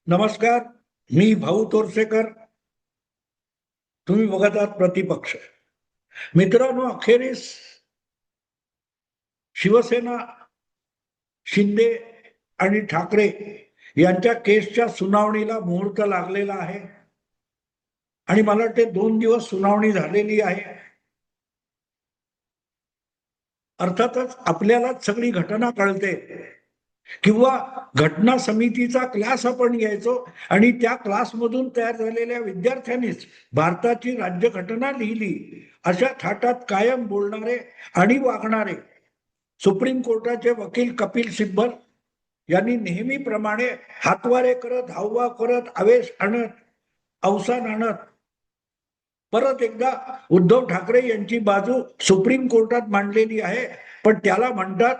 नमस्कार. मी भाऊ तोरसेकर. तुम्ही बघत आहात प्रतिपक्ष. मित्रांनो, अखेरीस शिवसेना, शिंदे आणि ठाकरे यांच्या केसच्या सुनावणीला मुहूर्त लागलेला आहे आणि मला वाटते 2 दिवस सुनावणी झालेली आहे. अर्थातच आपल्याला सगळी घटना कळते किंवा घटना समितीचा क्लास आपण घ्यायचो आणि त्या क्लासमधून तयार झालेल्या विद्यार्थ्यांनीच भारताची राज्यघटना लिहिली अशा थाटात कायम बोलणारे आणि वागणारे सुप्रीम कोर्टाचे वकील कपिल सिब्बल यांनी नेहमीप्रमाणे हातवारे करत, हावभाव करत, आवेश आणत, अवसान आणत परत एकदा उद्धव ठाकरे यांची बाजू सुप्रीम कोर्टात मांडलेली आहे. पण त्याला म्हणतात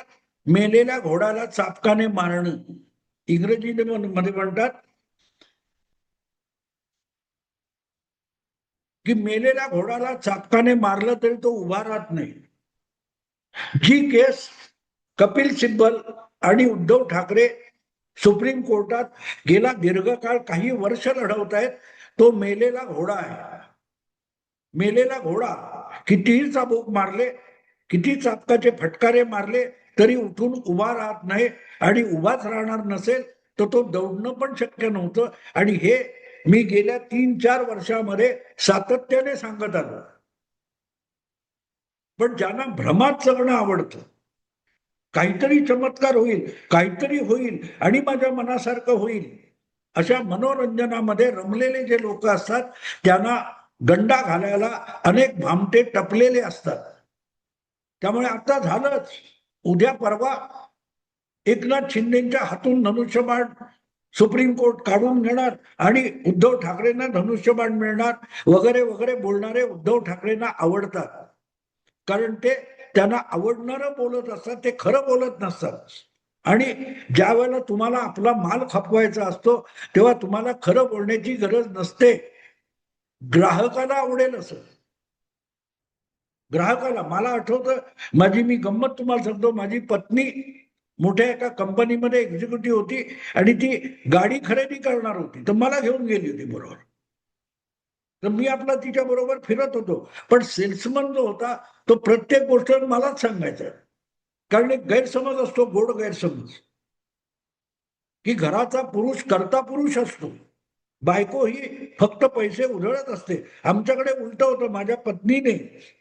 मेलेल्या घोडाला चापकाने मारणं. इंग्रजीमध्ये म्हणतात की मेलेल्या घोडाला चापकाने मारलं तरी तो उभा राहत नाही. जी केस कपिल सिब्बल आणि उद्धव ठाकरे सुप्रीम कोर्टात गेला दीर्घकाळ काही वर्ष लढवत आहेत, तो मेलेला घोडा आहे. मेलेला घोडा कितीही चाबूक मारले, किती चाबकाचे फटकारे मारले तरी उठून उभा राहत नाही आणि उभाच राहणार नसेल तर तो दौडणं पण शक्य नव्हतं. आणि हे मी गेल्या 3-4 वर्षामध्ये सातत्याने सांगत आलो. पण ज्यांना भ्रमात जगणं आवडतं, काहीतरी चमत्कार होईल, काहीतरी होईल आणि माझ्या मनासारखं होईल अशा मनोरंजनामध्ये रमलेले जे लोक असतात त्यांना गंडा घालायला अनेक भामटे टपलेले असतात. त्यामुळे आता झालंच, उद्या परवा एकनाथ शिंदेच्या हातून धनुष्यबाण सुप्रीम कोर्ट काढून घेणार आणि उद्धव ठाकरेंना धनुष्यबाण मिळणार वगैरे वगैरे बोलणारे उद्धव ठाकरेंना आवडतात. कारण ते त्यांना आवडणारं बोलत असतात, ते खरं बोलत नसतात. आणि ज्या वेळेला तुम्हाला आपला माल खपवायचा असतो तेव्हा तुम्हाला खरं बोलण्याची गरज नसते. ग्राहकाला आवडेल असं. ग्राहकाला, मला आठवतं मी गंमत तुम्हाला सांगतो, माझी पत्नी मोठ्या एका कंपनीमध्ये एक्झिक्युटिव्ह होती आणि ती गाडी खरेदी करणार होती, तर मला घेऊन गेली होती बरोबर. तर मी आपला तिच्या बरोबर फिरत होतो. पण सेल्समन जो होता तो प्रत्येक गोष्ट मलाच सांगायचा. कारण एक गैरसमज असतो, गोड गैरसमज, की घराचा पुरुष कर्ता पुरुष असतो, बायको ही फक्त पैसे उधळत असते. आमच्याकडे उलट होतं. माझ्या पत्नीने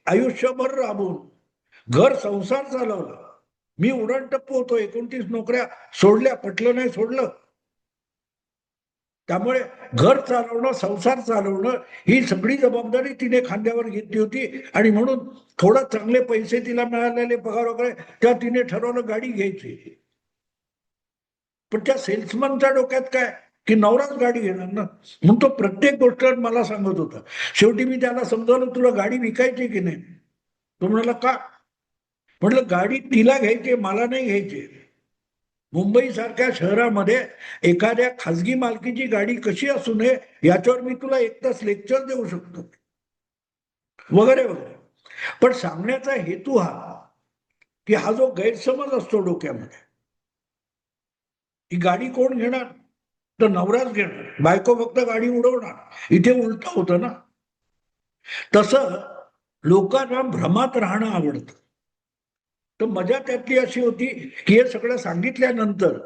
आयुष्यभर राबून घर संसार चालवला. मी उडणटप्पू होतो, 29 नोकऱ्या सोडल्या, पटलं नाही सोडलं. त्यामुळे घर चालवणं, संसार चालवणं ही सगळी जबाबदारी तिने खांद्यावर घेतली होती. आणि म्हणून थोडं चांगले पैसे तिला मिळालेले, पगार वगैरे, त्या तिने ठरवलं गाडी घ्यायची. पण त्या सेल्समनच्या डोक्यात काय की नवराच गाडी घेणार ना, म्हणून तो प्रत्येक गोष्ट मला सांगत होता. शेवटी मी त्याला समजावलं, तुला गाडी विकायची की नाही. तो म्हणाला का. म्हटलं गाडी तिला घ्यायची, मला नाही घ्यायची. मुंबई सारख्या शहरामध्ये एखाद्या खासगी मालकीची गाडी कशी असू नये याच्यावर मी तुला 1 तास लेक्चर देऊ शकतो वगैरे वगैरे. पण सांगण्याचा हेतू हा की हा जो गैरसमज असतो डोक्यामध्ये, ही गाडी कोण घेणार, तर नवराच घेणार, बायको फक्त गाडी उडवणार. इथे उलट होतं ना. तसं लोकांना भ्रमात राहणं आवडतं. तर मजा त्यातली अशी होती की हे सगळं सांगितल्यानंतर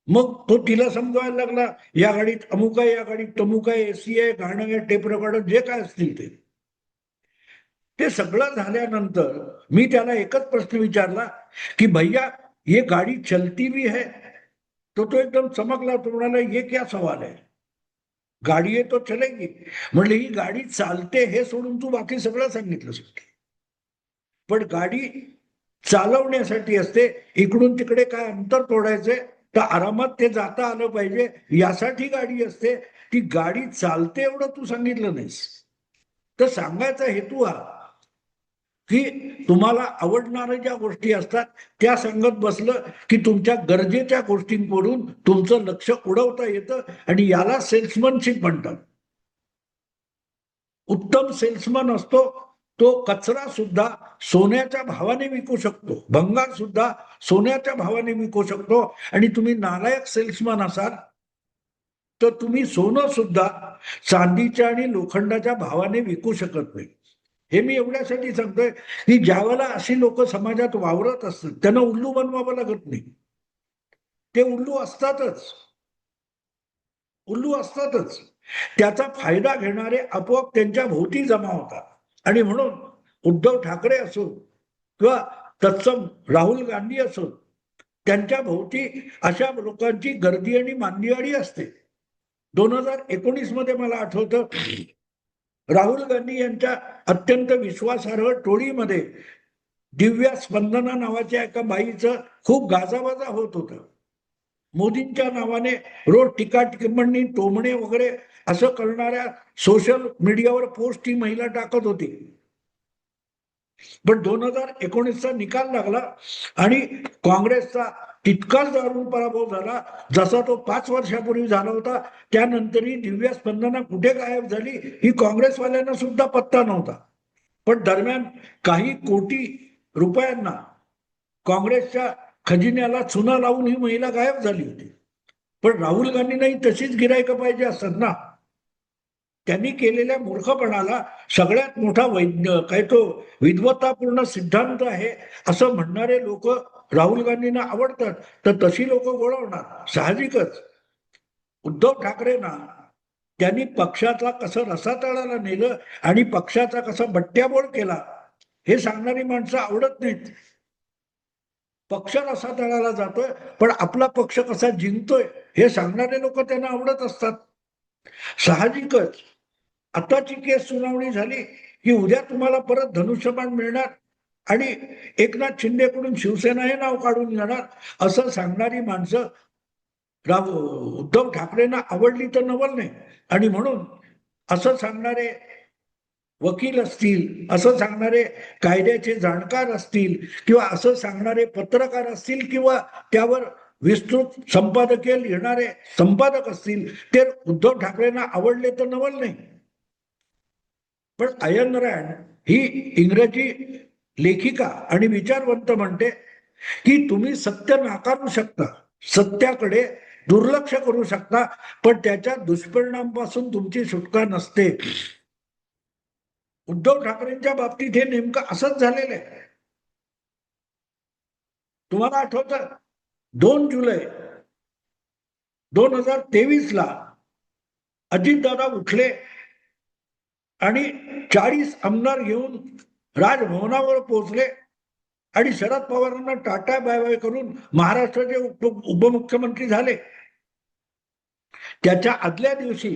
मग तो तिला समजायला लागला, या गाडीत अमुक आहे, या गाडीत तमुक आहे, एसी आहे, गाणं आहे, टेप रेकॉर्डर, जे काय असतील ते सगळं झाल्यानंतर मी त्याला एकच प्रश्न विचारला की भैया ये गाडी चलती भी है. तो एकदम चमकला. तो म्हणाला ये क्या सवाल है, गाडी आहे तो चलेगी. म्हणले ही गाडी चालते हे सोडून तू बाकी सगळं सांगितलंस. पण गाडी चालवण्यासाठी असते, इकडून तिकडे काय अंतर तोडायचंय तर आरामात ते जाता आलं पाहिजे, यासाठी गाडी असते. ती गाडी चालते एवढं तू सांगितलं नाहीस. तर सांगायचा हेतू हा की तुम्हाला आवडणाऱ्या ज्या गोष्टी असतात त्या सांगत बसलं की तुमच्या गरजेच्या गोष्टींकडून तुमचं लक्ष उडवता येतं. आणि याला सेल्समनशिप म्हणतात. उत्तम सेल्समन असतो तो कचरा सुद्धा सोन्याच्या भावाने विकू शकतो, भंगार सुद्धा सोन्याच्या भावाने विकू शकतो. आणि तुम्ही नालायक सेल्समन असाल तर तुम्ही सोनं सुद्धा चांदीच्या आणि लोखंडाच्या भावाने विकू शकत नाही. हे मी एवढ्यासाठी सांगतोय की ज्यावेळेला अशी लोक समाजात वावरत असतात त्यांना उल्लू बनवावं लागत नाही. ते उल्लू असतातच, उल्लू असतातच. त्याचा फायदा घेणारे आपोआप त्यांच्या भोवती जमा होतात. आणि म्हणून उद्धव ठाकरे असो किंवा तत्सम राहुल गांधी असो, त्यांच्या भोवती अशा लोकांची गर्दी आणि मांदियाळी असते. 2019 मध्ये मला आठवतं, राहुल गांधी यांच्या अत्यंत विश्वासार्ह टोळीमध्ये दिव्या स्पंदना नावाच्या एका बाईचं खूप गाजावाजा होत होतं. मोदींच्या नावाने रोज टीका टिप्पणी टोमणे वगैरे असं करणाऱ्या सोशल मीडियावर पोस्ट ही महिला टाकत होती. पण 2019चा निकाल लागला आणि काँग्रेसचा तितकाच दारुण पराभव झाला जसा तो 5 वर्षापूर्वी झाला होता. त्यानंतरही दिव्या स्पंदना कुठे गायब झाली ही काँग्रेसवाल्यांना सुद्धा पत्ता नव्हता. पण दरम्यान काही कोटी रुपयांना काँग्रेसच्या खजिन्याला चुना लावून ही महिला गायब झाली होती. पण राहुल गांधींनाही तशीच गिरायकं पाहिजे असतात ना. त्यांनी केलेल्या मूर्खपणाला सगळ्यात मोठा काय तो विद्वत्तापूर्ण सिद्धांत आहे असं म्हणणारे लोक राहुल गांधींना आवडतात. तर तशी लोक गोळवणार साहजिकच. उद्धव ठाकरेंना त्यांनी पक्षाचा कसं रसातळाला नेलं आणि पक्षाचा कसा बट्ट्याबोळ केला हे सांगणारी माणसं आवडत नाहीत. पक्ष रसातळाला जातोय पण आपला पक्ष कसा जिंकतोय हे सांगणारे लोक त्यांना आवडत असतात. साहजिकच आताची केस सुनावणी झाली की उद्या तुम्हाला परत धनुष्यबाण मिळणार आणि एकनाथ शिंदेकडून शिवसेना हे नाव काढून घेणार असं सांगणारी माणसं उद्धव ठाकरेंना आवडली तर नवल नाही. आणि म्हणून असं सांगणारे वकील असतील, असं सांगणारे कायद्याचे जाणकार असतील किंवा असं सांगणारे पत्रकार असतील किंवा त्यावर विस्तृत संपादकीय लिहिणारे संपादक असतील ते उद्धव ठाकरेंना आवडले तर नवल नाही. पण अयन रँड ही इंग्रजी लेखिका आणि विचारवंत म्हणते की तुम्ही सत्य नाकारू शकता, सत्याकडे दुर्लक्ष करू शकता, पण त्याच्या दुष्परिणामापासून तुमची सुटका नसते. उद्धव ठाकरेंच्या बाबतीत हे नेमकं असंच झालेलं आहे. तुम्हाला आठवतं 2 जुलै 2023 ला अजितदादा उठले आणि 40 आमदार घेऊन राजभवनावर पोहोचले आणि शरद पवारांना टाटा बाय बाय करून महाराष्ट्राचे उपमुख्यमंत्री झाले. त्याच्या आदल्या दिवशी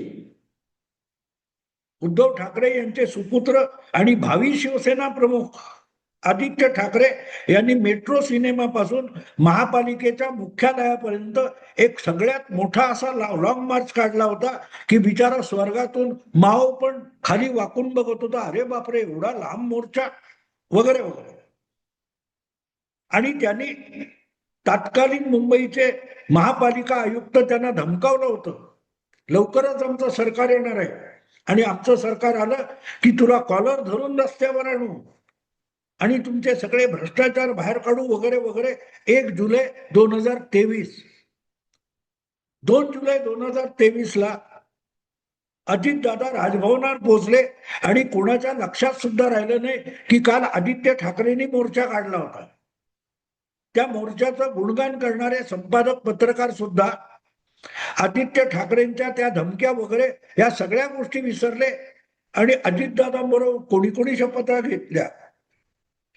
उद्धव ठाकरे यांचे सुपुत्र आणि भावी शिवसेना प्रमुख आदित्य ठाकरे यांनी मेट्रो सिनेमापासून महापालिकेच्या मुख्यालयापर्यंत एक सगळ्यात मोठा असा लॉंग मार्च काढला होता की बिचारा स्वर्गातून माव पण खाली वाकून बघत होता, अरे बापरे एवढा लांब मोर्चा वगैरे वगैरे. आणि त्यांनी तत्कालीन मुंबईचे महापालिका आयुक्त त्यांना धमकावलं होतं, लवकरच आमचं सरकार येणार आहे आणि आमचं सरकार आलं की तुला कॉलर धरून रस्त्यावर आणू आणि तुमचे सगळे भ्रष्टाचार बाहेर काढू वगैरे वगैरे. 1 जुलै 2023 2 जुलै 2023 ला अजितदादा राजभवनावर पोहोचले आणि कोणाच्या लक्षात सुद्धा राहिलं नाही की काल आदित्य ठाकरेंनी मोर्चा काढला होता. त्या मोर्चाचं गुणगान करणारे संपादक पत्रकार सुद्धा आदित्य ठाकरेंच्या त्या धमक्या वगैरे या सगळ्या गोष्टी विसरले आणि अजितदादांबरोबर कोणी कोणी शपथा घेतल्या.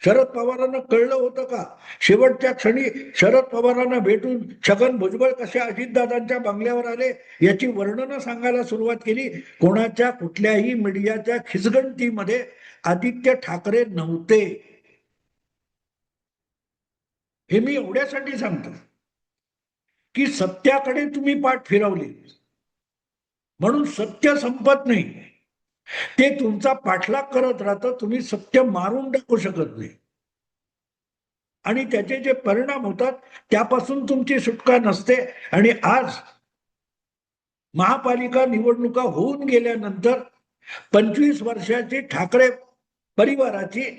शरद पवारांना कळलं होतं का शेवटच्या क्षणी शरद पवारांना भेटून छगन भुजबळ कसे अजितदादांच्या बंगल्यावर आले याची वर्णनं सांगायला सुरुवात केली. कोणाच्या कुठल्याही मीडियाच्या खिचगणतीमध्ये आदित्य ठाकरे नव्हते. हे मी एवढ्यासाठी सांगतो की सत्याकडे तुम्ही पाठ फिरवली म्हणून सत्य संपत नाही, ते तुमचा पाठलाग करत राहतं. तुम्ही सत्य मारून टाकू शकत नाही आणि त्याचे जे परिणाम होतात त्यापासून तुमची सुटका नसते. आणि आज महापालिका निवडणुका होऊन गेल्यानंतर 25 वर्षाची ठाकरे परिवाराची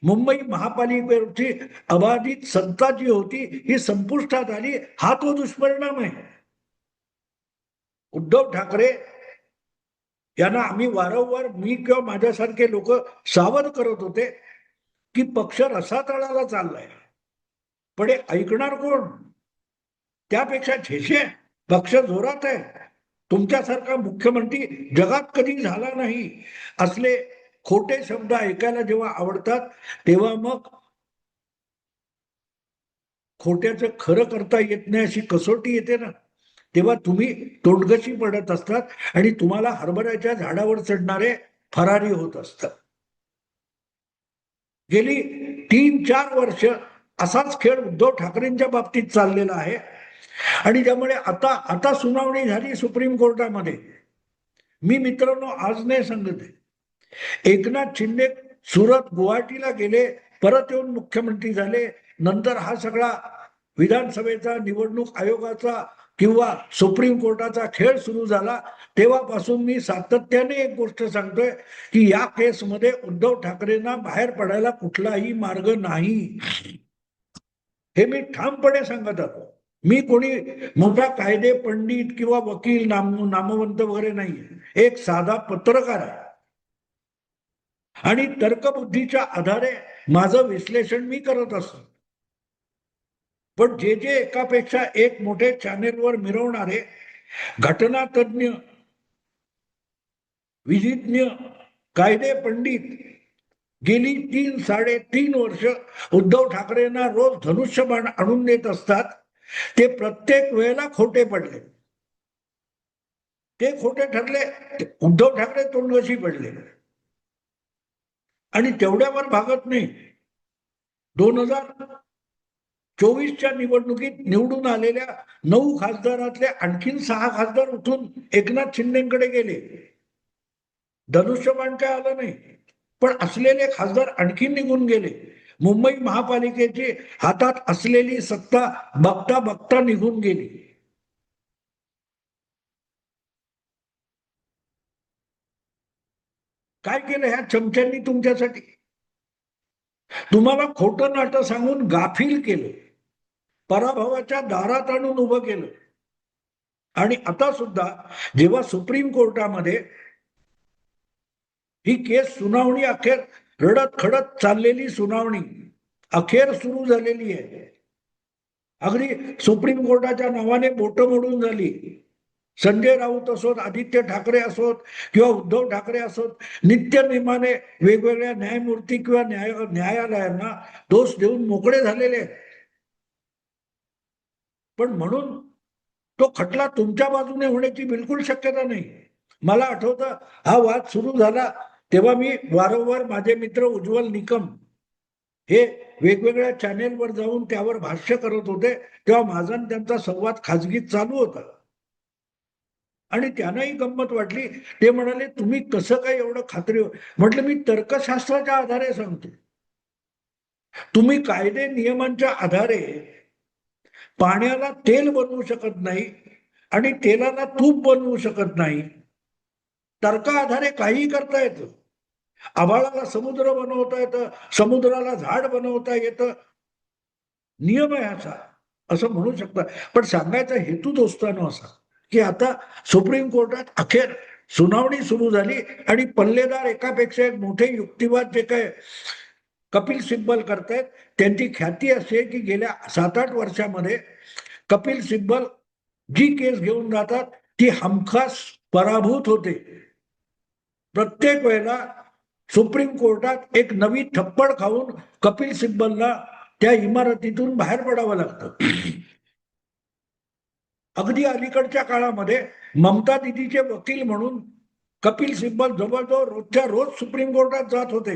मुंबई महापालिकेवरची अबाधित सत्ता जी होती ही संपुष्टात आली. हा तो दुष्परिणाम आहे. उद्धव ठाकरे यांना आम्ही वारंवार, मी किंवा माझ्यासारखे लोक सावध करत होते की पक्ष रसातळाला चाललाय, पण हे ऐकणार कोण? त्यापेक्षा झेशे पक्ष जोरात आहे, तुमच्यासारखा मुख्यमंत्री जगात कधी झाला नाही, असले खोटे शब्द ऐकायला जेव्हा आवडतात तेव्हा मग खोट्याचं खरं करता येत नाही अशी कसोटी येते ना, तेव्हा तुम्ही तोंडगशी पडत असतात आणि तुम्हाला हरभऱ्याच्या झाडावर चढणारे फरारी होत असतात. गेली 3-4 वर्ष असाच खेळ उद्धव ठाकरेंच्या बाबतीत चाललेला आहे. आणि त्यामुळे आता आता सुनावणी झाली सुप्रीम कोर्टामध्ये. मी मित्रांनो आज नाही सांगत आहे, एकनाथ शिंदे सुरत गुवाहाटीला गेले, परत येऊन मुख्यमंत्री झाले, नंतर हा सगळा विधानसभेचा, निवडणूक आयोगाचा किंवा सुप्रीम कोर्टाचा खेळ सुरू झाला. तेव्हापासून मी सातत्याने एक गोष्ट सांगतोय की या केसमध्ये उद्धव ठाकरेंना बाहेर पडायला कुठलाही मार्ग नाही, हे मी ठामपणे सांगत आहोत. मी कोणी मोठा कायदे पंडित किंवा वकील नामवंत वगैरे नाहीये, एक साधा पत्रकार आहे आणि तर्कबुद्धीच्या आधारे माझं विश्लेषण मी करत असतो. पण जे जे एकापेक्षा एक मोठे चॅनेलवर मिरवणारे घटना तज्ञ, विधिज्ञ, कायदे पंडित गेली 3-3.5 वर्ष उद्धव ठाकरेंना रोज धनुष्यबाण आणून देत असतात, ते प्रत्येक वेळेला खोटे पडले. ते खोटे ठरले, उद्धव ठाकरे तोंडवशी पडले. आणि तेवढ्यावर भागत नाही. 2024च्या निवडणुकीत निवडून आलेल्या 9 खासदारातले आणखीन 6 खासदार उठून एकनाथ शिंदेकडे गेले. धनुष्यबाण काय आलं नाही, पण असलेले खासदार आणखीन निघून गेले. मुंबई महापालिकेची हातात असलेली सत्ता बघता बघता निघून गेली. काय केलं ह्या चमच्यांनी तुमच्यासाठी? तुम्हाला खोटं नाटं सांगून गाफील केलं, पराभवाच्या दारात आणून उभं केलं. आणि आता सुद्धा जेव्हा सुप्रीम कोर्टामध्ये ही केस सुनावणी अखेर रडत खडत चाललेली सुनावणी अखेर सुरू झालेली आहे. अगदी सुप्रीम कोर्टाच्या नावाने बोटं मोडून झाली. संजय राऊत असोत, आदित्य ठाकरे असोत किंवा उद्धव ठाकरे असोत, नित्यनेमाने वेगवेगळ्या न्यायमूर्ती किंवा न्यायालयांना दोष देऊन मोकळे झालेले. पण म्हणून तो खटला तुमच्या बाजूने होण्याची बिलकुल शक्यता नाही. मला आठवतं हा वाद सुरू झाला तेव्हा मी वारंवार माझे मित्र उज्ज्वल निकम हे वेगवेगळ्या चॅनेलवर जाऊन त्यावर भाष्य करत होते, तेव्हा माझा त्यांचा संवाद खाजगीत चालू होता. आणि त्यांनाही गंमत वाटली. ते म्हणाले तुम्ही कसं काय एवढं खात्री? म्हटलं मी तर्कशास्त्राच्या आधारे सांगतो. तुम्ही कायदे नियमांच्या आधारे पाण्याला तेल बनवू शकत नाही आणि तेलाला तूप बनवू शकत नाही. तर्का आधारे काही करता येतं. आभाळाला समुद्र बनवता येतं, समुद्राला झाड बनवता येतं, नियम आहे असा, असं म्हणू शकता. पण सांगायचा हेतू दोस्तानो असा की आता सुप्रीम कोर्टात अखेर सुनावणी सुरू झाली आणि पल्लेदार एकापेक्षा एक मोठे युक्तिवाद जे काय कपिल सिब्बल करतायत, त्यांची ख्याती अशी आहे की गेल्या 7-8 वर्षामध्ये कपिल सिब्बल जी केस घेऊन जातात ती हमखास पराभूत होते. प्रत्येक वेळेला सुप्रीम कोर्टात एक नवी थप्पड खाऊन कपिल सिब्बलला त्या इमारतीतून बाहेर पडावं लागतं. अगदी अलीकडच्या काळामध्ये ममता दिदीचे वकील म्हणून कपिल सिब्बल जवळजवळ रोजच्या रोज सुप्रीम कोर्टात जात होते,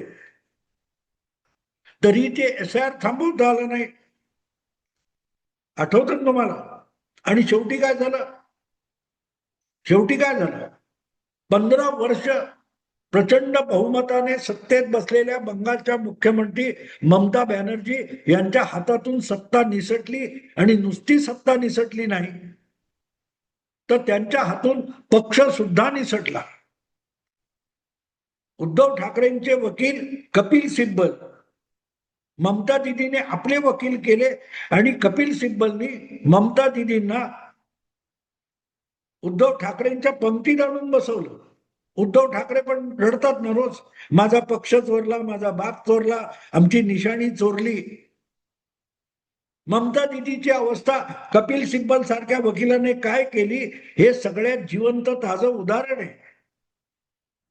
तरी ते SIR थांबवता आलं नाही. आठवतं तुम्हाला? आणि शेवटी काय झालं? 15 वर्ष प्रचंड बहुमताने सत्तेत बसलेल्या बंगालच्या मुख्यमंत्री ममता बॅनर्जी यांच्या हातातून सत्ता निसटली. आणि नुसती सत्ता निसटली नाही तर त्यांच्या हातून पक्ष सुद्धा निसटला. उद्धव ठाकरेंचे वकील कपिल सिब्बल, ममता दिदीने आपले वकील केले आणि कपिल सिब्बलनी ममता दिदींना उद्धव ठाकरेंच्या पंक्तीत आणून बसवलं. उद्धव ठाकरे पण रडतात ना रोज, माझा पक्ष चोरला, माझा बाप चोरला, आमची निशाणी चोरली. ममता दिदीची अवस्था कपिल सिब्बल सारख्या वकिलाने काय केली हे सगळ्यात जिवंत ताजं उदाहरण आहे.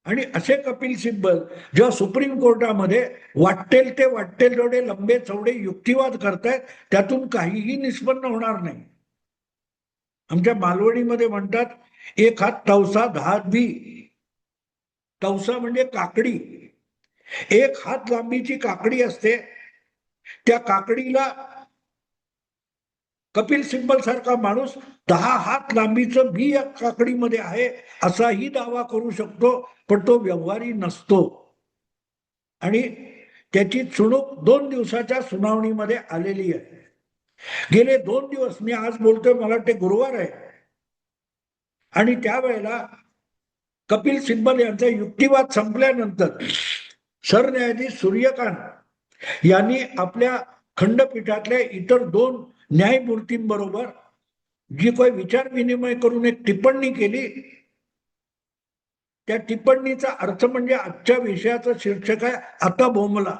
आणि असे कपिल सिब्बल जेव्हा सुप्रीम कोर्टामध्ये वाटेल तेवढे लंबे चौडे युक्तिवाद करतायत, त्यातून काहीही निष्पन्न होणार नाही. आमच्या मालवणीमध्ये म्हणतात, एक हात तवसा 10 बी. तवसा म्हणजे काकडी. एक हात लांबीची काकडी असते. त्या काकडीला कपिल सिब्बल सारखा माणूस 10 हात लांबीचं बी या काकडीमध्ये आहे असाही दावा करू शकतो, पण तो व्यवहारी नसतो. आणि त्याची चुणूक 2 दिवसाच्या सुनावणीमध्ये आलेली आहे. गेले 2 दिवस, मी आज बोलतोय मला वाटते गुरुवार आहे, आणि त्यावेळेला कपिल सिब्बल यांचा युक्तिवाद संपल्यानंतर सरन्यायाधीश सूर्यकांत यांनी आपल्या खंडपीठातल्या इतर 2 न्यायमूर्तींबरोबर जी काही विचार विनिमय करून एक टिप्पणी केली. त्या टिप्पणीचा अर्थ म्हणजे आजच्या विषयाचं शीर्षक आहे, आता बोंबला.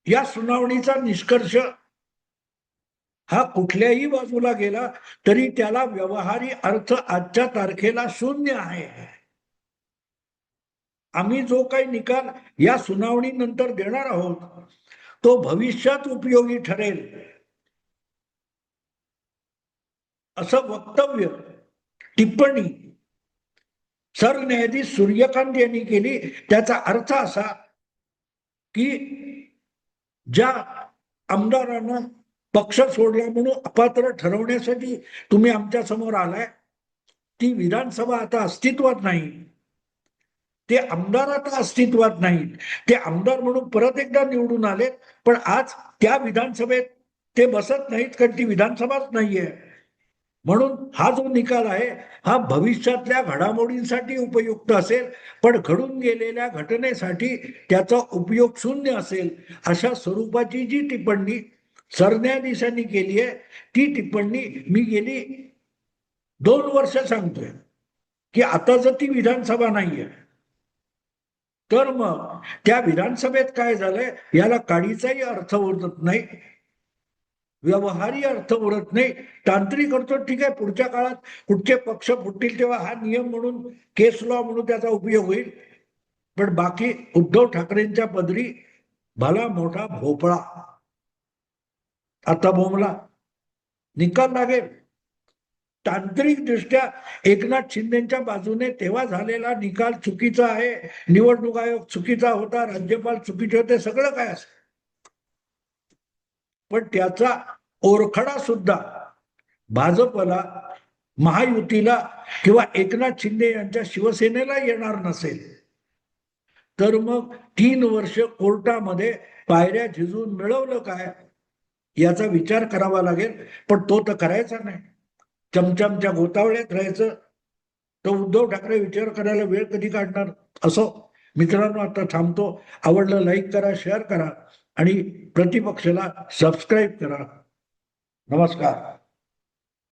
या सुनावणीचा निष्कर्ष हा कुठल्याही बाजूला गेला तरी त्याला व्यवहारी अर्थ आजच्या तारखेला 0 आहे. आम्ही जो काही निकाल या सुनावणीनंतर देणार आहोत तो भविष्यात उपयोगी ठरेल असं वक्तव्य, टिप्पणी सरन्यायाधीश सूर्यकांत यांनी केली. त्याचा अर्थ असा की ज्या आमदारांना पक्ष सोडला म्हणून अपात्र ठरवण्यासाठी तुम्ही आमच्या समोर आलाय, ती विधानसभा आता अस्तित्वात नाही, ते आमदार आता अस्तित्वात नाहीत. ते आमदार म्हणून परत एकदा निवडून आले, पण आज त्या विधानसभेत ते बसत नाहीत, कारण ती विधानसभाच नाहीये. म्हणून हा जो निकाल आहे हा भविष्यातल्या घडामोडींसाठी उपयुक्त असेल, पण घडून गेलेल्या घटनेसाठी त्याचा उपयोग 0 असेल. अशा स्वरूपाची जी टिप्पणी सरन्यायाधीशांनी केली आहे, ती टिप्पणी मी गेली 2 वर्ष सांगतोय की आता जर ती विधानसभा नाहीये तर मग त्या विधानसभेत काय झालंय याला काडीचाही अर्थ उरत नाही, व्यवहारी अर्थ उरत नाही. तांत्रिक अर्थ ठीक आहे, पुढच्या काळात कुठचे पक्ष फुटतील तेव्हा हा नियम म्हणून, केस लॉ म्हणून त्याचा उपयोग होईल, पण बाकी उद्धव ठाकरेंच्या पदरी भला मोठा भोपळा. आता बोंबला निकाल लागेल. तांत्रिक दृष्ट्या एकनाथ शिंदेच्या बाजूने तेव्हा झालेला निकाल चुकीचा आहे, निवडणूक आयोग चुकीचा होता, राज्यपाल चुकीचे होते, सगळं काय असं, पण त्याचा ओरखडा सुद्धा भाजपला, महायुतीला किंवा एकनाथ शिंदे यांच्या शिवसेनेला येणार नसेल तर मग 3 वर्ष कोर्टामध्ये पायऱ्या झिजून मिळवलं काय याचा विचार करावा लागेल. पण तो तर करायचा नाही, चमचमच्या गोतावळ्यात राहायचं. तर उद्धव ठाकरे विचार करायला वेळ कधी काढणार. असो मित्रांनो, आता थांबतो. आवडलं लाईक करा, शेअर करा आणि प्रतिपक्षाला सबस्क्राईब करा. नमस्कार.